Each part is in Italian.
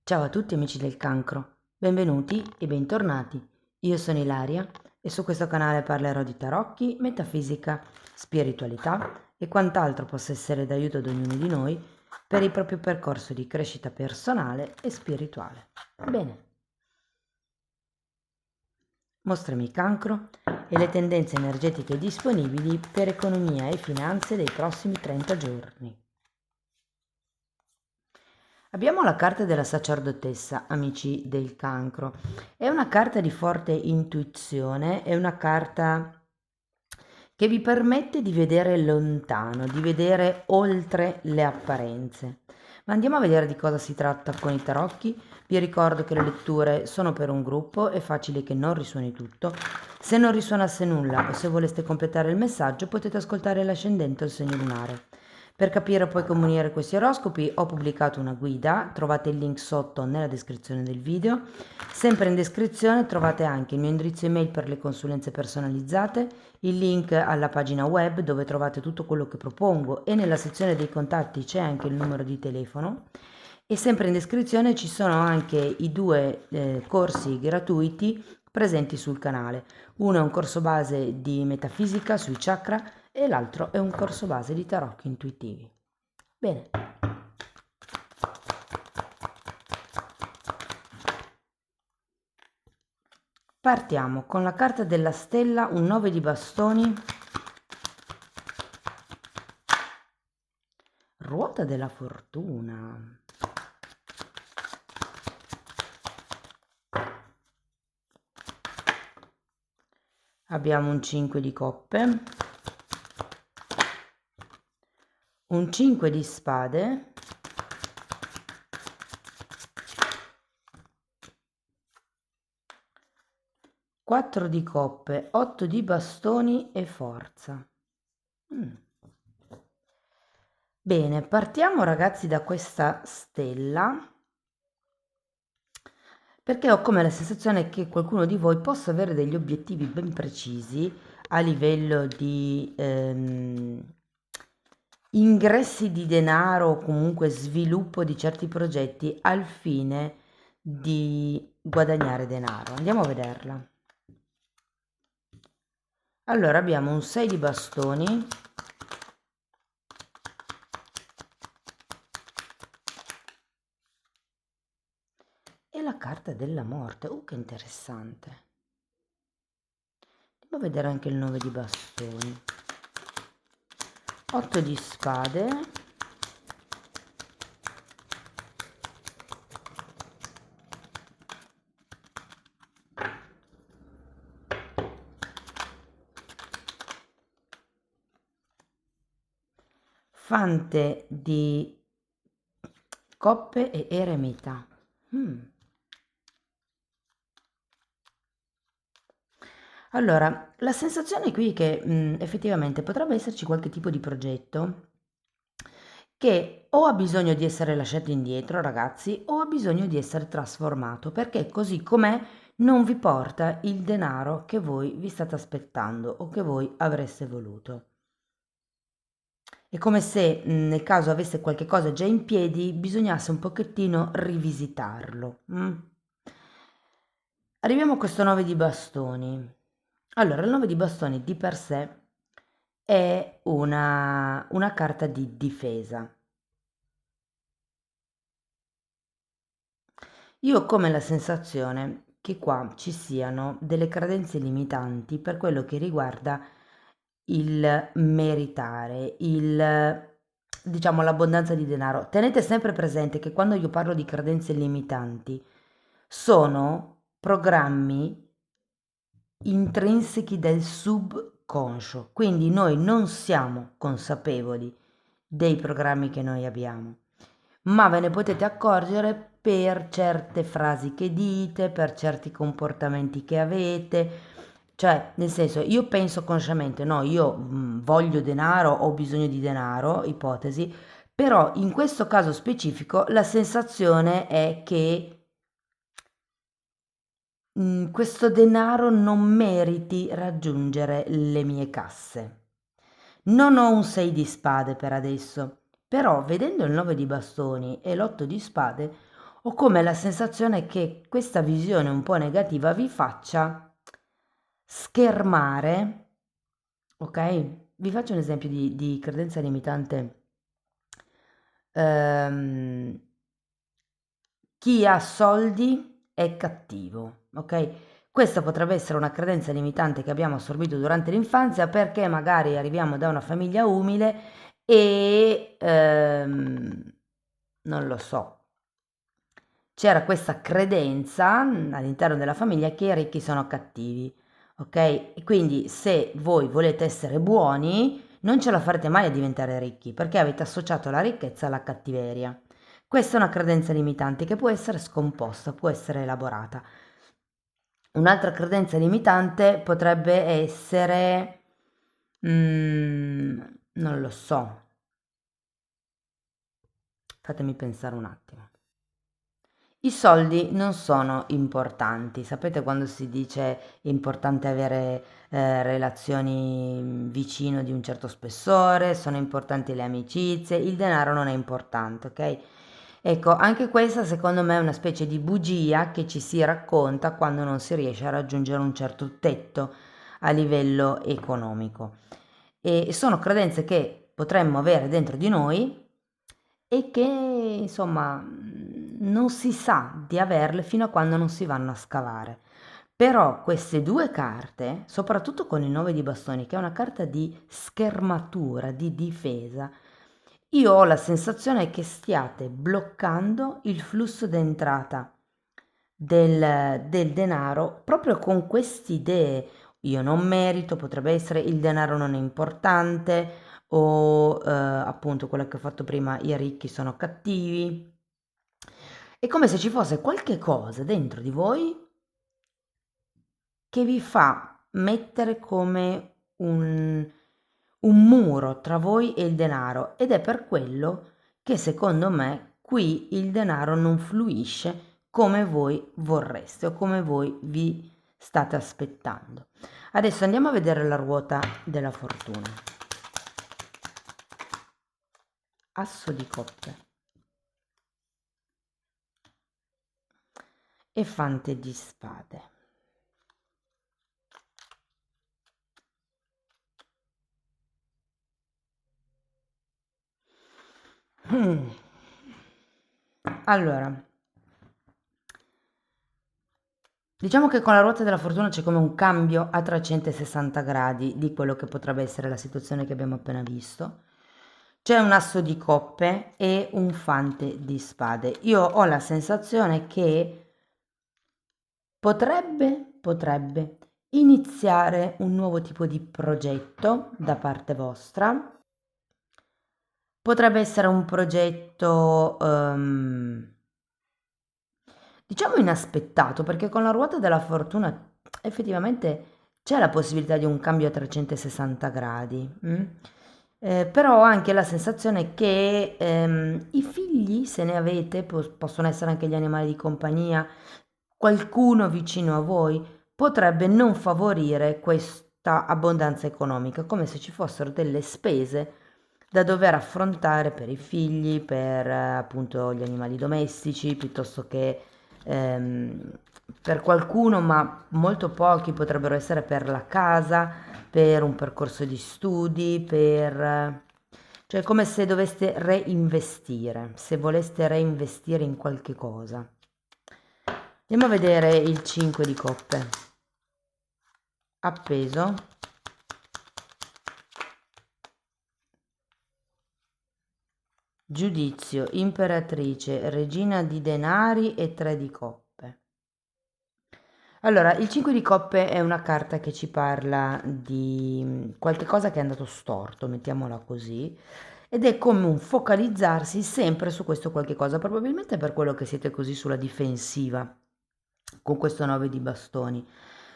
Ciao a tutti amici del cancro, benvenuti e bentornati. Io sono Ilaria e su questo canale parlerò di tarocchi, metafisica, spiritualità e quant'altro possa essere d'aiuto ad ognuno di noi per il proprio percorso di crescita personale e spirituale. Bene, mostrami cancro e le tendenze energetiche disponibili per economia e finanze dei prossimi 30 giorni. Abbiamo la carta della sacerdotessa, amici del cancro. È una carta di forte intuizione, è una carta che vi permette di vedere lontano, di vedere oltre le apparenze. Ma andiamo a vedere di cosa si tratta con i tarocchi. Vi ricordo che le letture sono per un gruppo, è facile che non risuoni tutto. Se non risuonasse nulla o se voleste completare il messaggio potete ascoltare l'ascendente o il segno lunare. Per capire poi come unire questi oroscopi ho pubblicato una guida, trovate il link sotto nella descrizione del video. Sempre in descrizione trovate anche il mio indirizzo email per le consulenze personalizzate, il link alla pagina web dove trovate tutto quello che propongo e nella sezione dei contatti c'è anche il numero di telefono. E sempre in descrizione ci sono anche i due corsi gratuiti presenti sul canale. Uno è un corso base di metafisica sui chakra e l'altro è un corso base di tarocchi intuitivi. Bene. Partiamo con la carta della stella, un 9 di bastoni, ruota della fortuna. Abbiamo un 5 di coppe, un 5 di spade, quattro di coppe, 8 di bastoni e forza. Bene, partiamo ragazzi da questa stella, perché ho come la sensazione che qualcuno di voi possa avere degli obiettivi ben precisi a livello di ingressi di denaro o comunque sviluppo di certi progetti al fine di guadagnare denaro. Andiamo a vederla. Allora abbiamo un 6 di bastoni, e la carta della morte. Che interessante. Andiamo a vedere anche il 9 di bastoni, 8 di spade, fante di coppe e eremita. Allora, la sensazione qui è che effettivamente potrebbe esserci qualche tipo di progetto che o ha bisogno di essere lasciato indietro, ragazzi, o ha bisogno di essere trasformato, perché così com'è non vi porta il denaro che voi vi state aspettando o che voi avreste voluto. È come se nel caso avesse qualche cosa già in piedi, bisognasse un pochettino rivisitarlo. Arriviamo a questo 9 di bastoni. Allora, il 9 di bastoni di per sé è una carta di difesa. Io ho come la sensazione che qua ci siano delle credenze limitanti per quello che riguarda il meritare, diciamo, l'abbondanza di denaro. Tenete sempre presente che quando io parlo di credenze limitanti, sono programmi intrinsechi del subconscio, quindi noi non siamo consapevoli dei programmi che noi abbiamo, ma ve ne potete accorgere per certe frasi che dite, per certi comportamenti che avete, cioè nel senso io penso consciamente, no, io voglio denaro, ho bisogno di denaro, ipotesi, però in questo caso specifico la sensazione è che questo denaro non meriti raggiungere le mie casse. Non ho un 6 di spade per adesso, però vedendo il 9 di bastoni e l'8 di spade o come la sensazione che questa visione un po' negativa vi faccia schermare, ok? Vi faccio un esempio di credenza limitante. Ehm, Chi ha soldi è cattivo, ok? Questa potrebbe essere una credenza limitante che abbiamo assorbito durante l'infanzia perché magari arriviamo da una famiglia umile e non lo so, c'era questa credenza all'interno della famiglia che i ricchi sono cattivi, ok? E quindi se voi volete essere buoni, non ce la farete mai a diventare ricchi perché avete associato la ricchezza alla cattiveria. Questa è una credenza limitante che può essere scomposta, può essere elaborata. Un'altra credenza limitante potrebbe essere, non lo so, fatemi pensare un attimo. I soldi non sono importanti. Sapete quando si dice è importante avere relazioni vicino di un certo spessore, sono importanti le amicizie, il denaro non è importante, ok? Ecco, anche questa secondo me è una specie di bugia che ci si racconta quando non si riesce a raggiungere un certo tetto a livello economico. E sono credenze che potremmo avere dentro di noi e che insomma non si sa di averle fino a quando non si vanno a scavare. Però queste due carte, soprattutto con il 9 di bastoni, che è una carta di schermatura, di difesa, io ho la sensazione che stiate bloccando il flusso d'entrata del denaro proprio con queste idee. Io non merito, potrebbe essere il denaro non è importante o appunto quello che ho fatto prima, i ricchi sono cattivi. È come se ci fosse qualche cosa dentro di voi che vi fa mettere come un muro tra voi e il denaro ed è per quello che secondo me qui il denaro non fluisce come voi vorreste o come voi vi state aspettando. Adesso andiamo a vedere la ruota della fortuna. Asso di coppe e fante di spade. Mm. Allora, diciamo che con la ruota della fortuna c'è come un cambio a 360 gradi di quello che potrebbe essere la situazione che abbiamo appena visto. C'è un asso di coppe e un fante di spade. Io ho la sensazione che potrebbe iniziare un nuovo tipo di progetto da parte vostra. Potrebbe essere un progetto, diciamo inaspettato, perché con la ruota della fortuna effettivamente c'è la possibilità di un cambio a 360 gradi. Però ho anche la sensazione che i figli, se ne avete, possono essere anche gli animali di compagnia, qualcuno vicino a voi potrebbe non favorire questa abbondanza economica, come se ci fossero delle spese da dover affrontare per i figli, per appunto gli animali domestici, piuttosto che ehm, per qualcuno, ma molto pochi potrebbero essere per la casa, per un percorso di studi, per... cioè come se doveste reinvestire, se voleste reinvestire in qualche cosa. Andiamo a vedere il 5 di coppe. Appeso. Giudizio, imperatrice, regina di denari e 3 di coppe. Allora, il 5 di coppe è una carta che ci parla di qualche cosa che è andato storto, mettiamola così, ed è come un focalizzarsi sempre su questo qualche cosa, probabilmente per quello che siete così sulla difensiva con questo 9 di bastoni.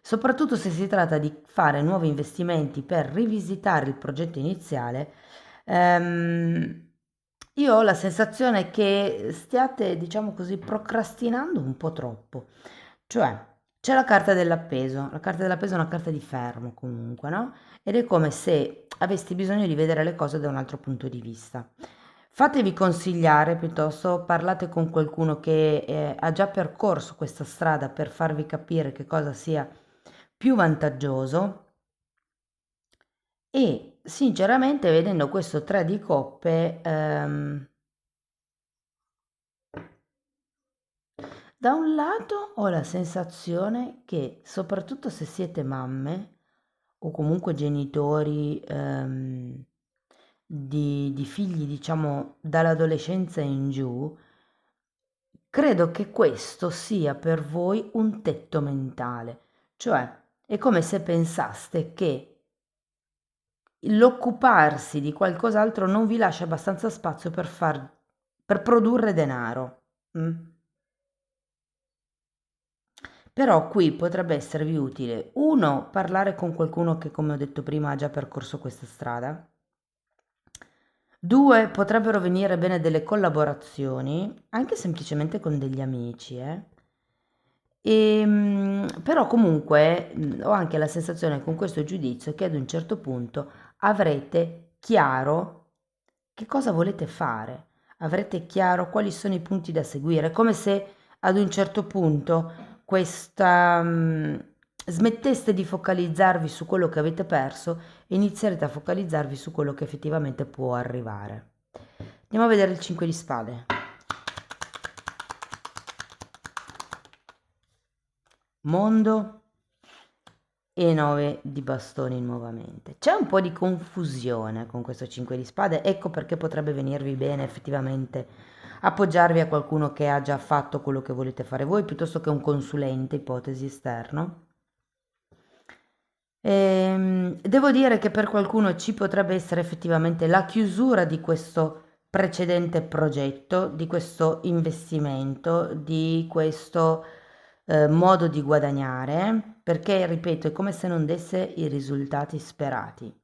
Soprattutto se si tratta di fare nuovi investimenti per rivisitare il progetto iniziale, io ho la sensazione che stiate, diciamo così, procrastinando un po' troppo. Cioè, c'è la carta dell'appeso è una carta di fermo comunque, no? Ed è come se avessi bisogno di vedere le cose da un altro punto di vista. Fatevi consigliare piuttosto, parlate con qualcuno che ha già percorso questa strada per farvi capire che cosa sia più vantaggioso e sinceramente vedendo questo 3 di coppe, da un lato ho la sensazione che soprattutto se siete mamme o comunque genitori di figli, diciamo, dall'adolescenza in giù, credo che questo sia per voi un tetto mentale, cioè è come se pensaste che l'occuparsi di qualcos'altro non vi lascia abbastanza spazio per produrre denaro. Mm? Però qui potrebbe esservi utile, uno, parlare con qualcuno che, come ho detto prima, ha già percorso questa strada. Due, potrebbero venire bene delle collaborazioni, anche semplicemente con degli amici, eh. Però comunque ho anche la sensazione con questo giudizio che ad un certo punto avrete chiaro che cosa volete fare, avrete chiaro quali sono i punti da seguire, come se ad un certo punto smetteste di focalizzarvi su quello che avete perso e inizierete a focalizzarvi su quello che effettivamente può arrivare. Andiamo a vedere il 5 di spade. Mondo e 9 di bastoni nuovamente. C'è un po' di confusione con questo 5 di spade, ecco perché potrebbe venirvi bene effettivamente appoggiarvi a qualcuno che ha già fatto quello che volete fare voi, piuttosto che un consulente, ipotesi esterno. Devo dire che per qualcuno ci potrebbe essere effettivamente la chiusura di questo precedente progetto, di questo investimento, di questo modo di guadagnare, perché, ripeto, è come se non desse i risultati sperati.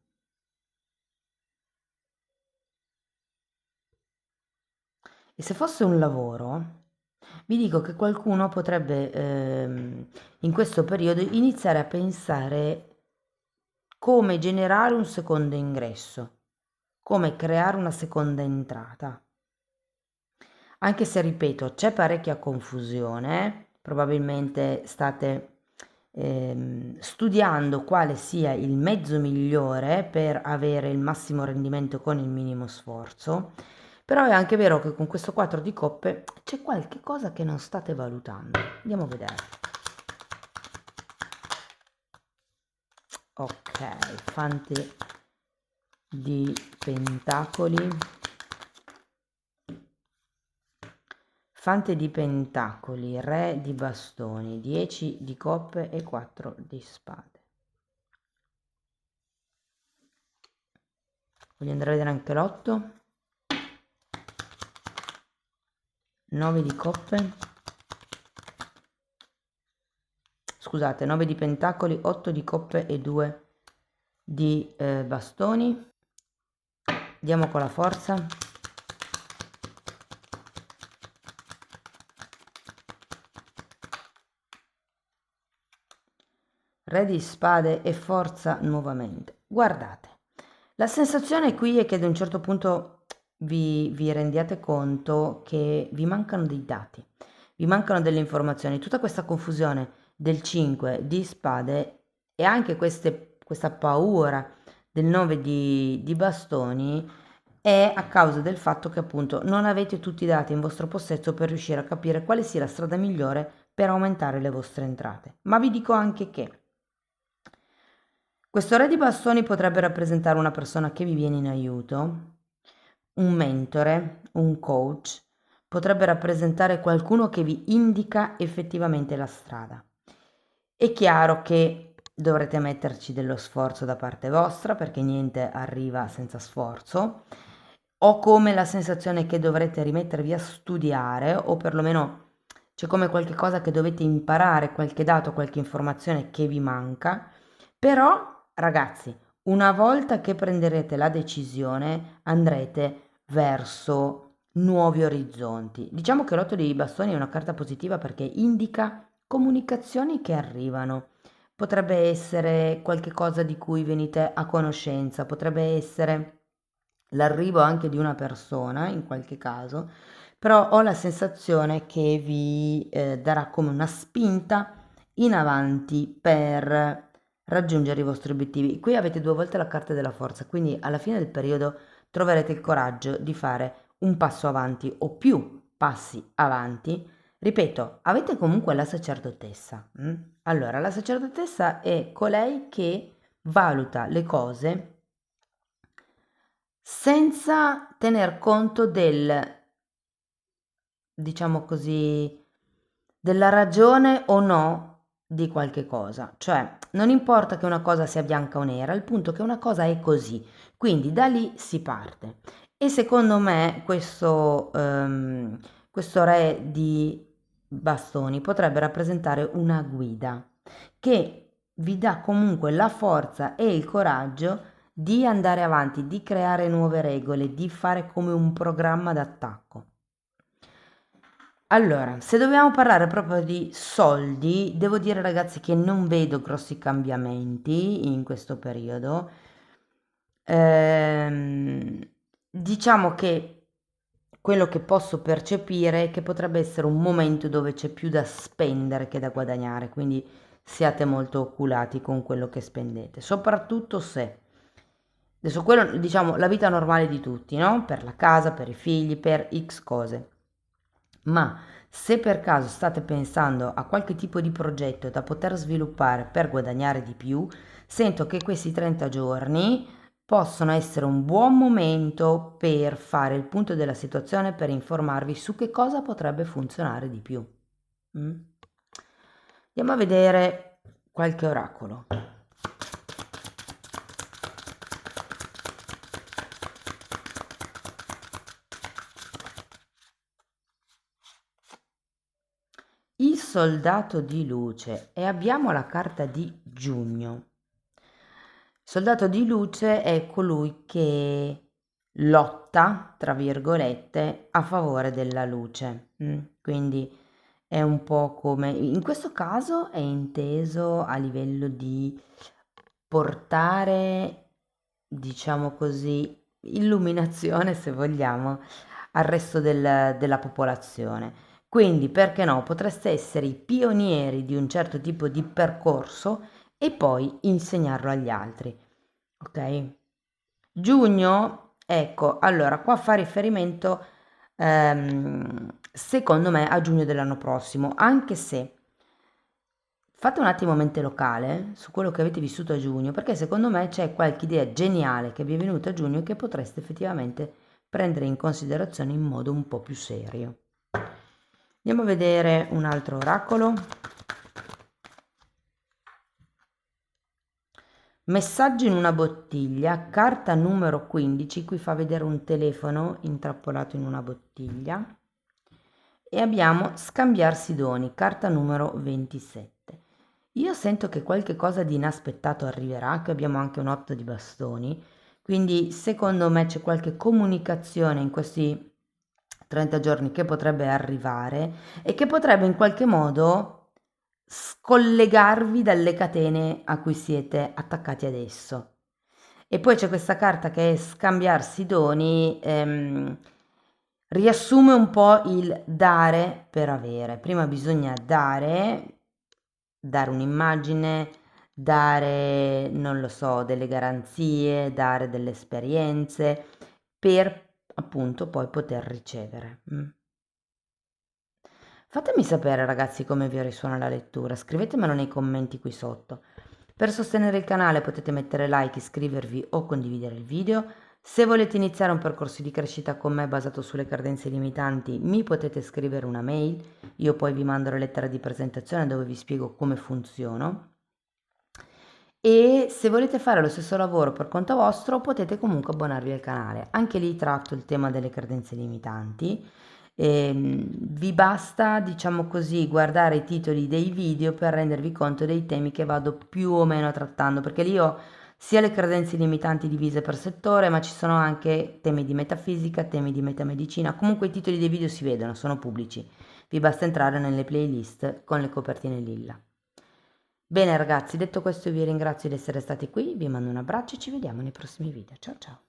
E se fosse un lavoro, vi dico che qualcuno potrebbe in questo periodo iniziare a pensare come generare un secondo ingresso, come creare una seconda entrata. Anche se, ripeto, c'è parecchia confusione, probabilmente state studiando quale sia il mezzo migliore per avere il massimo rendimento con il minimo sforzo, però è anche vero che con questo 4 di coppe c'è qualche cosa che non state valutando. Andiamo a vedere. Ok, fante di pentacoli. Fante di pentacoli, re di bastoni, 10 di coppe e 4 di spade. Voglio andare a vedere anche l'8. 9 di coppe. Scusate, 9 di pentacoli, 8 di coppe e 2 di bastoni. Andiamo con la forza. Re di spade e forza nuovamente. Guardate, la sensazione qui è che ad un certo punto vi rendiate conto che vi mancano dei dati, vi mancano delle informazioni. Tutta questa confusione del 5 di spade e anche questa paura del 9 di bastoni è a causa del fatto che appunto non avete tutti i dati in vostro possesso per riuscire a capire quale sia la strada migliore per aumentare le vostre entrate. Ma vi dico anche che questo re di bastoni potrebbe rappresentare una persona che vi viene in aiuto, un mentore, un coach, potrebbe rappresentare qualcuno che vi indica effettivamente la strada. È chiaro che dovrete metterci dello sforzo da parte vostra perché niente arriva senza sforzo. Ho come la sensazione che dovrete rimettervi a studiare o perlomeno c'è come qualche cosa che dovete imparare, qualche dato, qualche informazione che vi manca. Però, ragazzi, una volta che prenderete la decisione, andrete verso nuovi orizzonti. Diciamo che l'otto dei bastoni è una carta positiva perché indica comunicazioni che arrivano. Potrebbe essere qualche cosa di cui venite a conoscenza, potrebbe essere l'arrivo anche di una persona in qualche caso, però ho la sensazione che vi darà come una spinta in avanti per raggiungere i vostri obiettivi. Qui avete due volte la carta della forza, quindi alla fine del periodo troverete il coraggio di fare un passo avanti o più passi avanti. Ripeto, avete comunque la sacerdotessa. Allora, la sacerdotessa è colei che valuta le cose senza tener conto del, diciamo così, della ragione o no di qualche cosa. Cioè, non importa che una cosa sia bianca o nera, il punto è che una cosa è così. Quindi da lì si parte. E secondo me questo re di bastoni potrebbe rappresentare una guida che vi dà comunque la forza e il coraggio di andare avanti, di creare nuove regole, di fare come un programma d'attacco. Allora, se dobbiamo parlare proprio di soldi, devo dire ragazzi che non vedo grossi cambiamenti in questo periodo. Ehm, diciamo che quello che posso percepire è che potrebbe essere un momento dove c'è più da spendere che da guadagnare, quindi siate molto oculati con quello che spendete, soprattutto se, adesso quello diciamo la vita normale di tutti, no? Per la casa, per i figli, per X cose. Ma se per caso state pensando a qualche tipo di progetto da poter sviluppare per guadagnare di più, sento che questi 30 giorni possono essere un buon momento per fare il punto della situazione, per informarvi su che cosa potrebbe funzionare di più. Mm? Andiamo a vedere qualche oracolo. Il soldato di luce e abbiamo la carta di giugno. Il soldato di luce è colui che lotta, tra virgolette, a favore della luce. Quindi è un po' come, in questo caso è inteso a livello di portare, diciamo così, illuminazione, se vogliamo, al resto della popolazione. Quindi, perché no, potreste essere i pionieri di un certo tipo di percorso e poi insegnarlo agli altri. Ok? Giugno, ecco, allora qua fa riferimento secondo me a giugno dell'anno prossimo, anche se fate un attimo mente locale su quello che avete vissuto a giugno, perché secondo me c'è qualche idea geniale che vi è venuta a giugno che potreste effettivamente prendere in considerazione in modo un po' più serio. Andiamo a vedere un altro oracolo. Messaggio in una bottiglia, carta numero 15, qui fa vedere un telefono intrappolato in una bottiglia. E abbiamo scambiarsi doni, carta numero 27. Io sento che qualche cosa di inaspettato arriverà, che abbiamo anche un 8 di bastoni, quindi secondo me c'è qualche comunicazione in questi 30 giorni che potrebbe arrivare e che potrebbe in qualche modo scollegarvi dalle catene a cui siete attaccati adesso. E poi c'è questa carta che è scambiarsi doni, riassume un po' il dare per avere. Prima bisogna dare un'immagine, dare, non lo so, delle garanzie, dare delle esperienze per appunto poi poter ricevere. Fatemi sapere ragazzi come vi risuona la lettura, scrivetemelo nei commenti qui sotto. Per sostenere il canale potete mettere like, iscrivervi o condividere il video. Se volete iniziare un percorso di crescita con me basato sulle credenze limitanti, mi potete scrivere una mail, io poi vi mando la lettera di presentazione dove vi spiego come funziono. E se volete fare lo stesso lavoro per conto vostro, potete comunque abbonarvi al canale. Anche lì tratto il tema delle credenze limitanti. Vi basta, diciamo così, guardare i titoli dei video per rendervi conto dei temi che vado più o meno trattando, perché lì ho sia le credenze limitanti divise per settore, ma ci sono anche temi di metafisica, temi di metamedicina. Comunque i titoli dei video si vedono, sono pubblici. Vi basta entrare nelle playlist con le copertine lilla. Bene ragazzi, detto questo vi ringrazio di essere stati qui, vi mando un abbraccio e ci vediamo nei prossimi video. Ciao ciao!